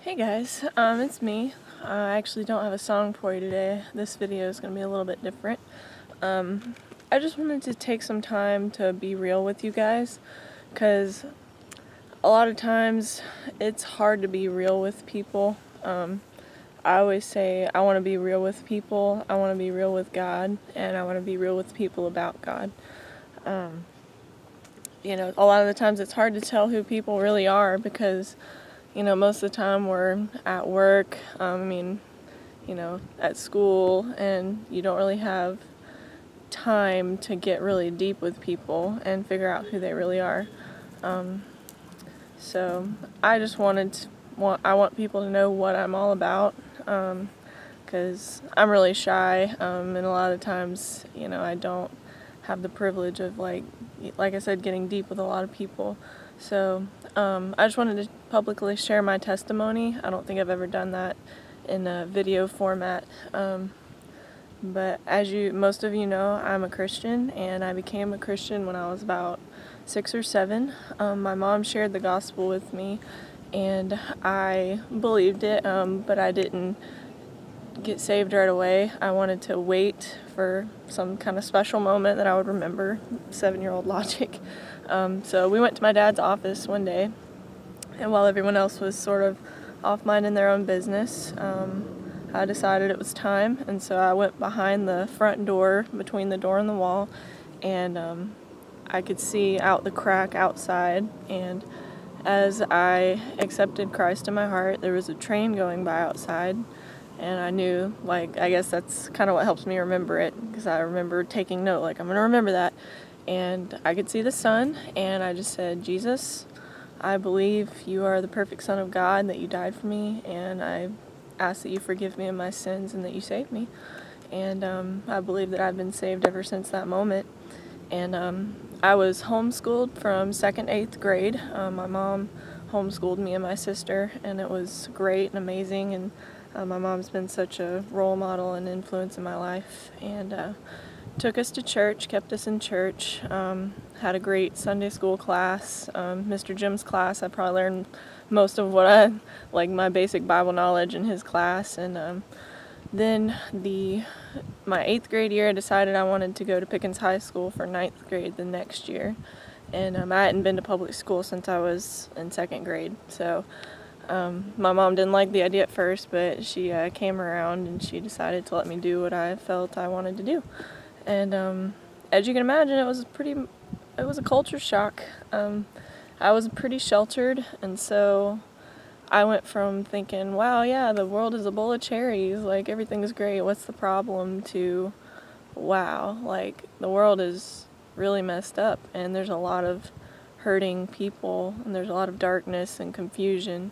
Hey guys, it's me. I actually don't have a song for you today. This video is going to be a little bit different. I just wanted to take some time to be real with you guys, because a lot of times it's hard to be real with people. I always say I want to be real with people, I want to be real with God, and I want to be real with people about God. A lot of the times it's hard to tell who people really are because most of the time we're at work, at school, and you don't really have time to get really deep with people and figure out who they really are. So I just I want people to know what I'm all about, because I'm really shy, and a lot of times, I don't have the privilege of, like I said, getting deep with a lot of people. So I just wanted to publicly share my testimony. I don't think I've ever done that in a video format. But as most of you know, I'm a Christian, and I became a Christian when I was about 6 or 7. My mom shared the gospel with me, and I believed it, but I didn't get saved right away. I wanted to wait for some kind of special moment that I would remember, 7-year-old logic. So we went to my dad's office one day, and while everyone else was sort of off minding their own business, I decided it was time, and so I went behind the front door, between the door and the wall, and I could see out the crack outside, and as I accepted Christ in my heart, there was a train going by outside. And I knew, I guess that's kind of what helps me remember it, because I remember taking note, I'm going to remember that. And I could see the sun, and I just said, Jesus, I believe you are the perfect Son of God, that you died for me, and I ask that you forgive me of my sins and that you save me. And I believe that I've been saved ever since that moment. And I was homeschooled from 2nd to 8th grade. My mom homeschooled me and my sister, and it was great and amazing, and my mom's been such a role model and influence in my life, and took us to church, kept us in church, had a great Sunday school class. Mr. Jim's class, I probably learned most of what my basic Bible knowledge in his class, and then my 8th grade year, I decided I wanted to go to Pickens High School for 9th grade the next year, and I hadn't been to public school since I was in 2nd grade, so my mom didn't like the idea at first, but she came around and she decided to let me do what I felt I wanted to do. And as you can imagine, it was a culture shock. I was pretty sheltered, and so I went from thinking, wow, yeah, the world is a bowl of cherries, everything's great, what's the problem, to wow, the world is really messed up, and there's a lot of hurting people, and there's a lot of darkness and confusion,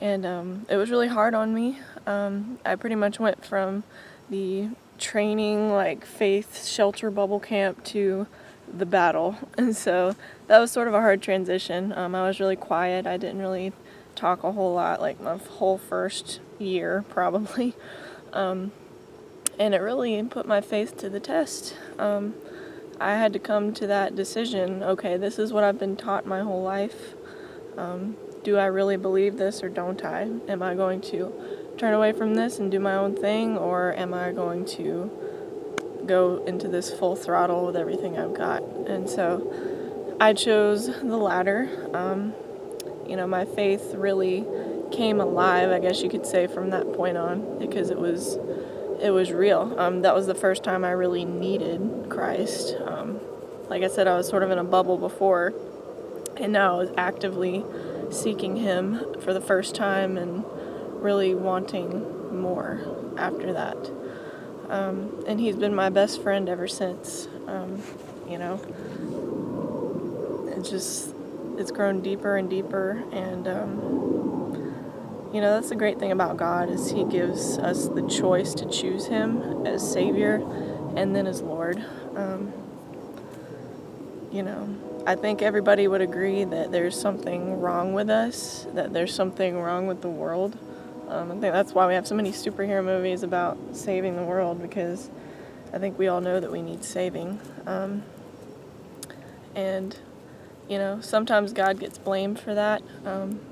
and it was really hard on me. I pretty much went from the training, faith shelter bubble camp, to the battle, and so that was sort of a hard transition. I was really quiet. I didn't really talk a whole lot, my whole first year probably, and it really put my faith to the test. I had to come to that decision. Okay, this is what I've been taught my whole life. Do I really believe this, or don't I? Am I going to turn away from this and do my own thing, or am I going to go into this full throttle with everything I've got? And so I chose the latter. My faith really came alive, I guess you could say, from that point on, because it was real. That was the first time I really needed Christ. Like I said, I was sort of in a bubble before, and now I was actively seeking Him for the first time and really wanting more after that. And He's been my best friend ever since. It's grown deeper and deeper, and that's the great thing about God, is He gives us the choice to choose Him as Savior and then as Lord. I think everybody would agree that there's something wrong with us, that there's something wrong with the world. I think that's why we have so many superhero movies about saving the world, because I think we all know that we need saving. And sometimes God gets blamed for that,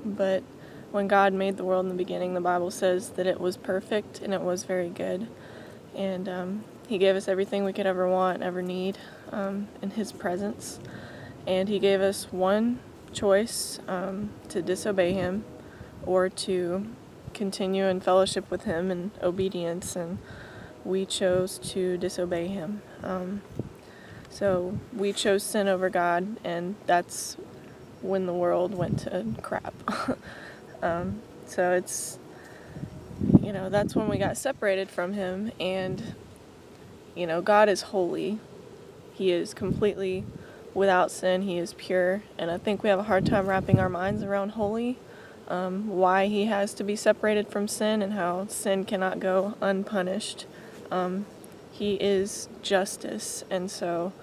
but when God made the world in the beginning, the Bible says that it was perfect and it was very good. And He gave us everything we could ever want, ever need in His presence. And He gave us one choice, to disobey Him or to continue in fellowship with Him in obedience, and we chose to disobey Him. So we chose sin over God, and that's when the world went to crap. So it's, that's when we got separated from Him, and, God is holy. He is completely without sin. He is pure, and I think we have a hard time wrapping our minds around holy, why He has to be separated from sin and how sin cannot go unpunished. He is justice, and so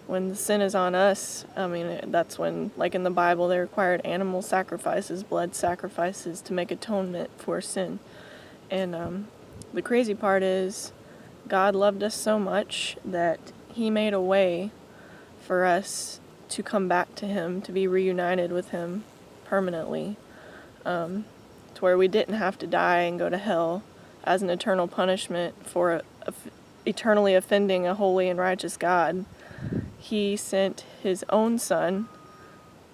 when the sin is on us, that's when, like in the Bible, they required animal sacrifices, blood sacrifices to make atonement for sin. And the crazy part is, God loved us so much that He made a way for us to come back to Him, to be reunited with Him permanently, to where we didn't have to die and go to hell as an eternal punishment for eternally offending a holy and righteous God. He sent His own Son,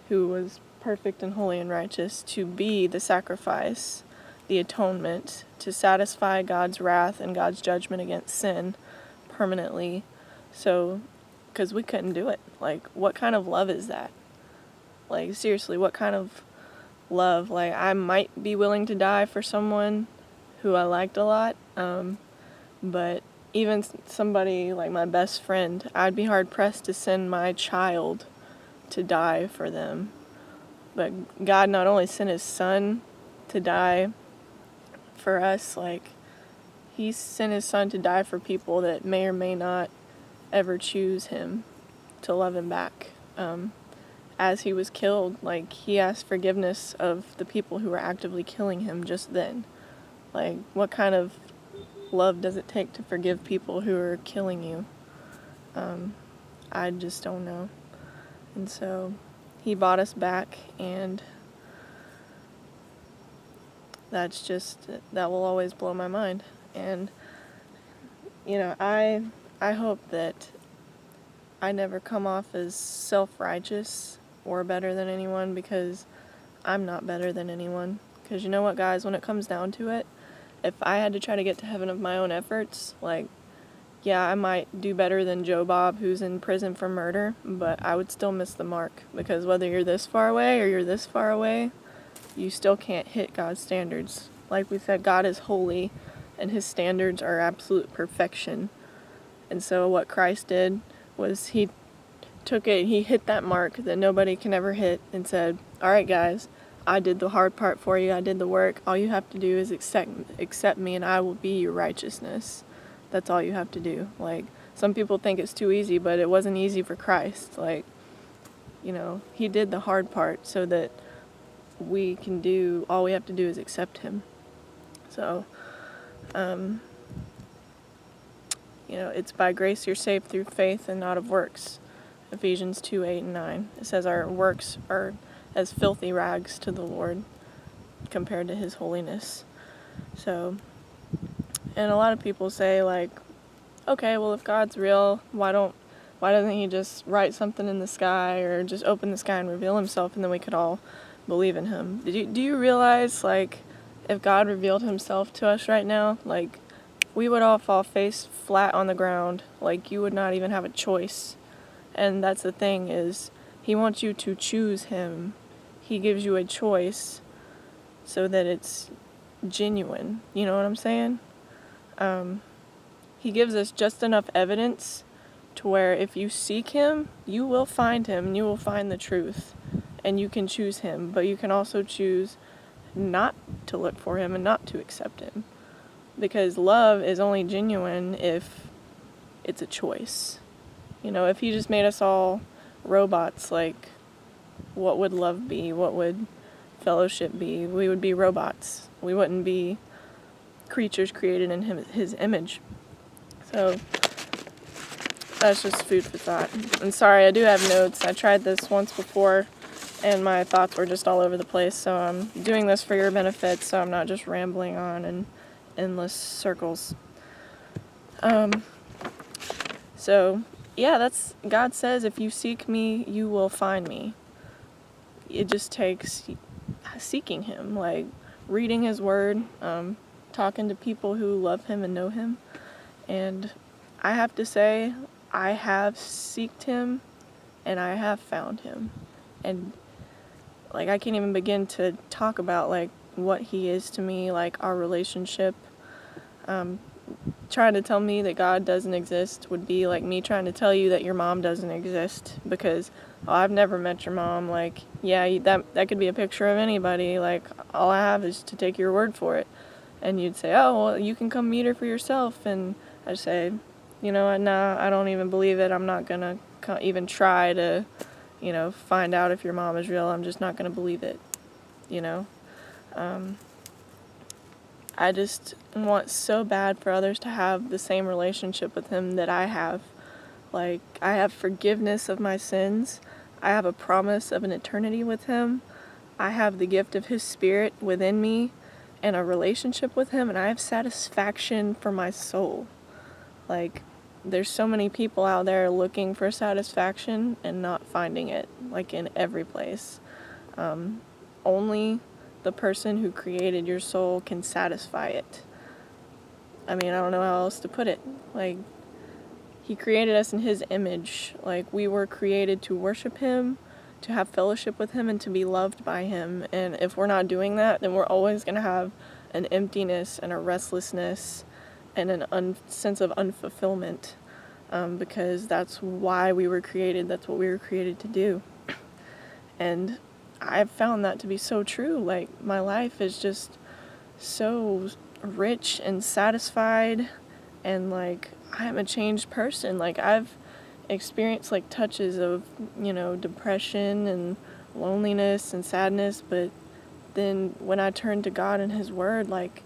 who was perfect and holy and righteous, to be the sacrifice, the atonement, to satisfy God's wrath and God's judgment against sin permanently. So, because we couldn't do it. Like, what kind of love is that? Like, seriously, what kind of love? Like, I might be willing to die for someone who I liked a lot, but even somebody like my best friend, I'd be hard-pressed to send my child to die for them. But God not only sent His Son to die for us, like, He sent His Son to die for people that may or may not ever choose Him, to love Him back. As He was killed, like, He asked forgiveness of the people who were actively killing Him just then. Like, what kind of love does it take to forgive people who are killing you? I just don't know. And so He bought us back, and that will always blow my mind. And I hope that I never come off as self-righteous or better than anyone, because I'm not better than anyone. Because you know what, guys, when it comes down to it, if I had to try to get to heaven of my own efforts, like, yeah, I might do better than Joe Bob, who's in prison for murder, but I would still miss the mark, because whether you're this far away or you're this far away, you still can't hit God's standards. Like we said, God is holy, and His standards are absolute perfection. And so what Christ did was He took it, He hit that mark that nobody can ever hit, and said, all right, guys, I did the hard part for you. I did the work. All you have to do is accept me, and I will be your righteousness. That's all you have to do. Like, some people think it's too easy, but it wasn't easy for Christ. Like, He did the hard part so that we can do, all we have to do is accept Him. So, it's by grace you're saved through faith and not of works. Ephesians 2:8-9. It says our works are as filthy rags to the Lord compared to His holiness. So, and a lot of people say, like, okay, well, if God's real, why doesn't He just write something in the sky, or just open the sky and reveal Himself, and then we could all believe in Him? Do you realize, like, if God revealed Himself to us right now, like, we would all fall face flat on the ground. Like, you would not even have a choice. And that's the thing, is He wants you to choose Him. He gives you a choice so that it's genuine. You know what I'm saying? He gives us just enough evidence to where if you seek Him, you will find Him, and you will find the truth. And you can choose Him, but you can also choose not to look for Him and not to accept Him. Because love is only genuine if it's a choice. If He just made us all robots, like, what would love be? What would fellowship be? We would be robots. We wouldn't be creatures created in His image. So that's just food for thought. And sorry, I do have notes. I tried this once before and my thoughts were just all over the place. So I'm doing this for your benefit, so I'm not just rambling on in endless circles. So yeah, that's God says, if you seek me, you will find me. It just takes seeking him, like reading his word, talking to people who love him and know him. And I have to say, I have seeked him and I have found him. And like, I can't even begin to talk about like what he is to me, like our relationship. Trying to tell me that God doesn't exist would be like me trying to tell you that your mom doesn't exist, because I've never met your mom. Like, yeah, that could be a picture of anybody. Like, all I have is to take your word for it. And you'd say, oh, well, you can come meet her for yourself. And I'd say, you know what, nah, I don't even believe it. I'm not gonna even try to, find out if your mom is real. I'm just not gonna believe it, I just want so bad for others to have the same relationship with him that I have. Like, I have forgiveness of my sins. I have a promise of an eternity with him. I have the gift of his spirit within me and a relationship with him, and I have satisfaction for my soul. Like, there's so many people out there looking for satisfaction and not finding it, like in every place. Only the person who created your soul can satisfy it. I mean, I don't know how else to put it. Like, he created us in his image. Like, we were created to worship him, to have fellowship with him, and to be loved by him. And if we're not doing that, then we're always going to have an emptiness and a restlessness and an sense of unfulfillment, because that's why we were created. That's what we were created to do. And I've found that to be so true. Like, my life is just so rich and satisfied, and like, I'm a changed person. Like, I've experienced like touches of, depression and loneliness and sadness, but then when I turn to God and his word, like,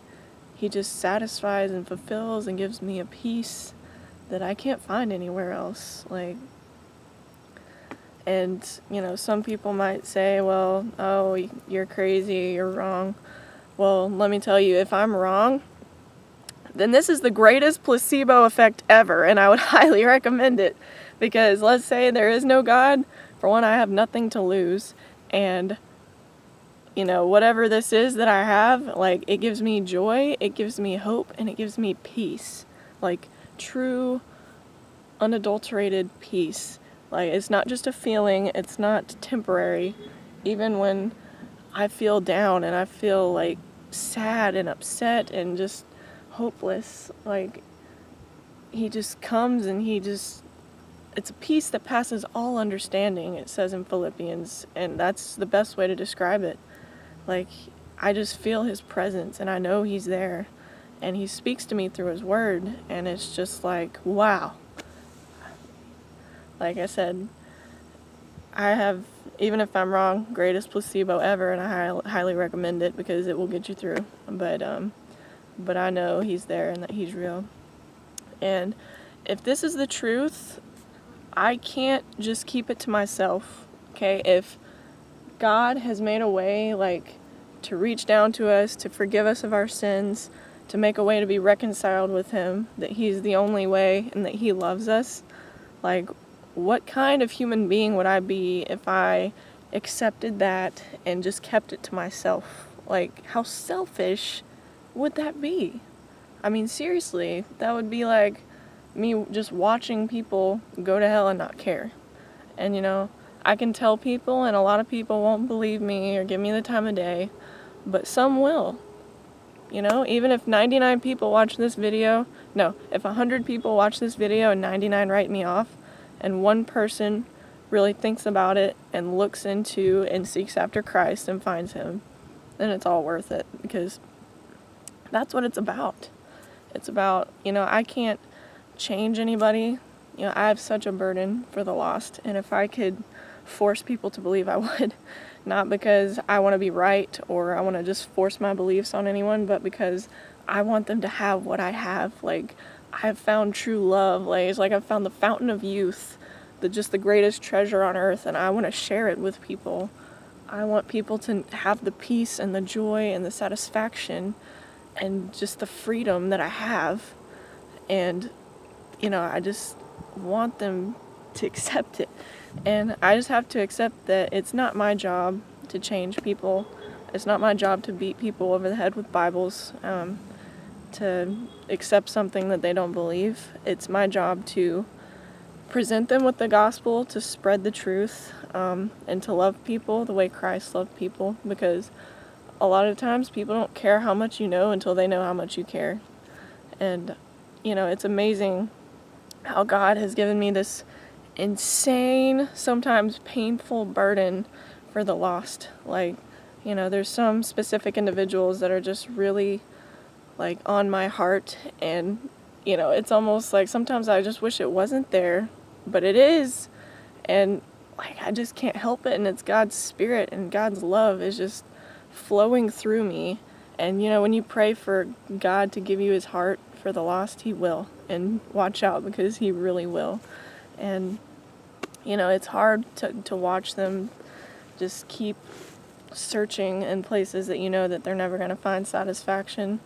he just satisfies and fulfills and gives me a peace that I can't find anywhere else. Like, and, some people might say, well, oh, you're crazy, you're wrong. Well, let me tell you, if I'm wrong, then this is the greatest placebo effect ever, and I would highly recommend it. Because let's say there is no God, for one, I have nothing to lose, and, whatever this is that I have, like, it gives me joy, it gives me hope, and it gives me peace. Like, true, unadulterated peace. Like, it's not just a feeling, it's not temporary. Even when I feel down and I feel like sad and upset and just hopeless, like, he just comes and it's a peace that passes all understanding, it says in Philippians, and that's the best way to describe it. Like, I just feel his presence and I know he's there, and he speaks to me through his word, and it's just like, wow. Like I said, I have, even if I'm wrong, greatest placebo ever, and I highly recommend it because it will get you through. But I know he's there and that he's real. And if this is the truth, I can't just keep it to myself, okay? If God has made a way, like, to reach down to us, to forgive us of our sins, to make a way to be reconciled with him, that he's the only way and that he loves us, like, what kind of human being would I be if I accepted that and just kept it to myself? Like, how selfish would that be? I mean, seriously, that would be like me just watching people go to hell and not care. And, I can tell people, and a lot of people won't believe me or give me the time of day, but some will. Even if 99 people watch this video, no, if 100 people watch this video and 99 write me off, and one person really thinks about it and looks into and seeks after Christ and finds him, then it's all worth it, because that's what it's about. It's about, I can't change anybody. I have such a burden for the lost, and if I could force people to believe, I would. Not because I want to be right or I want to just force my beliefs on anyone, but because I want them to have what I have. Like, I've found true love. Like, it's like I've found the fountain of youth, just the greatest treasure on earth, and I want to share it with people. I want people to have the peace and the joy and the satisfaction and just the freedom that I have. And, I just want them to accept it. And I just have to accept that it's not my job to change people. It's not my job to beat people over the head with Bibles, to accept something that they don't believe. It's my job to present them with the gospel, to spread the truth, and to love people the way Christ loved people, because a lot of times people don't care how much you know until they know how much you care. And, it's amazing how God has given me this insane, sometimes painful burden for the lost. Like, there's some specific individuals that are just really, like, on my heart, and, it's almost like sometimes I just wish it wasn't there, but it is, and, like, I just can't help it, and it's God's Spirit, and God's love is just flowing through me. And, when you pray for God to give you his heart for the lost, he will, and watch out, because he really will. And, it's hard to watch them just keep searching in places that that they're never going to find satisfaction.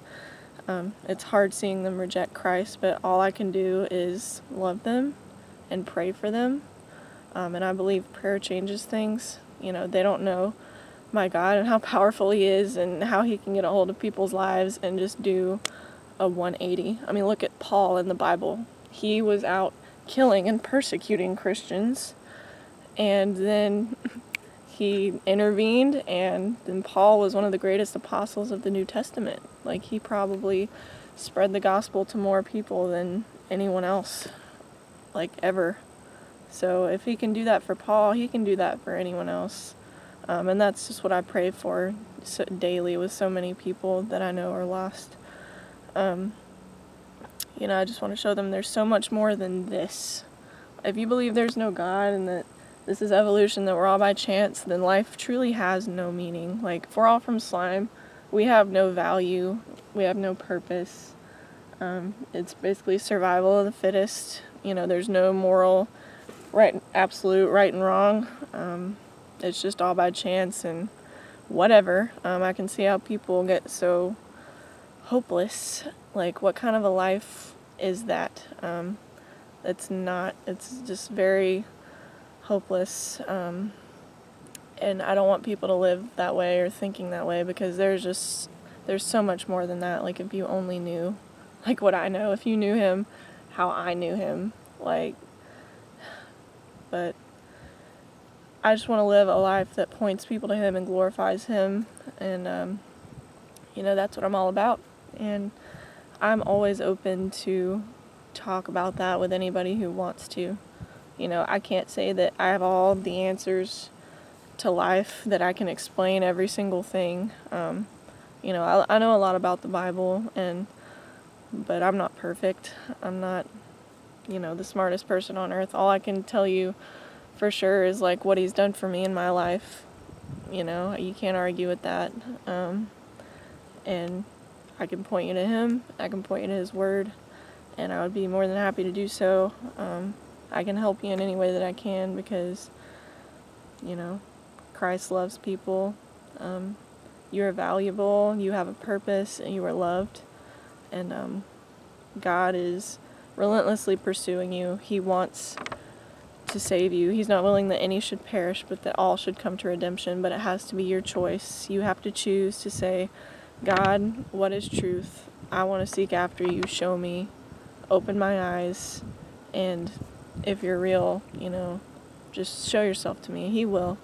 It's hard seeing them reject Christ, but all I can do is love them and pray for them. And I believe prayer changes things. They don't know my God and how powerful he is and how he can get a hold of people's lives and just do a 180. I mean, look at Paul in the Bible. He was out killing and persecuting Christians, and then he intervened, and then Paul was one of the greatest apostles of the New Testament. Like, he probably spread the gospel to more people than anyone else, like, ever. So if he can do that for Paul, he can do that for anyone else. And that's just what I pray for daily with so many people that I know are lost. I just want to show them there's so much more than this. If you believe there's no God and that this is evolution, that we're all by chance, then life truly has no meaning. Like, if we're all from slime, we have no value, we have no purpose. It's basically survival of the fittest. There's no moral, absolute right and wrong. It's just all by chance and whatever. I can see how people get so hopeless. Like, what kind of a life is that? It's just very hopeless. And I don't want people to live that way or thinking that way, because there's so much more than that. Like, if you only knew, like, what I know, if you knew him, how I knew him, but I just want to live a life that points people to him and glorifies him, and, that's what I'm all about. And I'm always open to talk about that with anybody who wants to. I can't say that I have all the answers to life, that I can explain every single thing. I know a lot about the Bible, but I'm not perfect. I'm not, the smartest person on earth. All I can tell you for sure is, like, what he's done for me in my life. You can't argue with that. And I can point you to him, I can point you to his word, and I would be more than happy to do so. I can help you in any way that I can, because, Christ loves people. You are valuable, you have a purpose, and you are loved. And God is relentlessly pursuing you. He wants to save you. He's not willing that any should perish, but that all should come to redemption. But it has to be your choice. You have to choose to say, God, what is truth? I want to seek after you. Show me. Open my eyes. And if you're real, just show yourself to me. He will.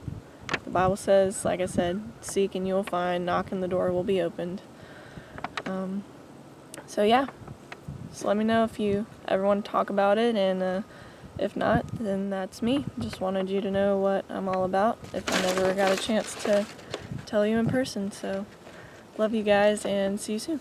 The Bible says, like I said, seek and you will find, knock and the door will be opened. So yeah, just let me know if you ever want to talk about it, and if not, then that's me. Just wanted you to know what I'm all about, if I never got a chance to tell you in person. So love you guys, and see you soon.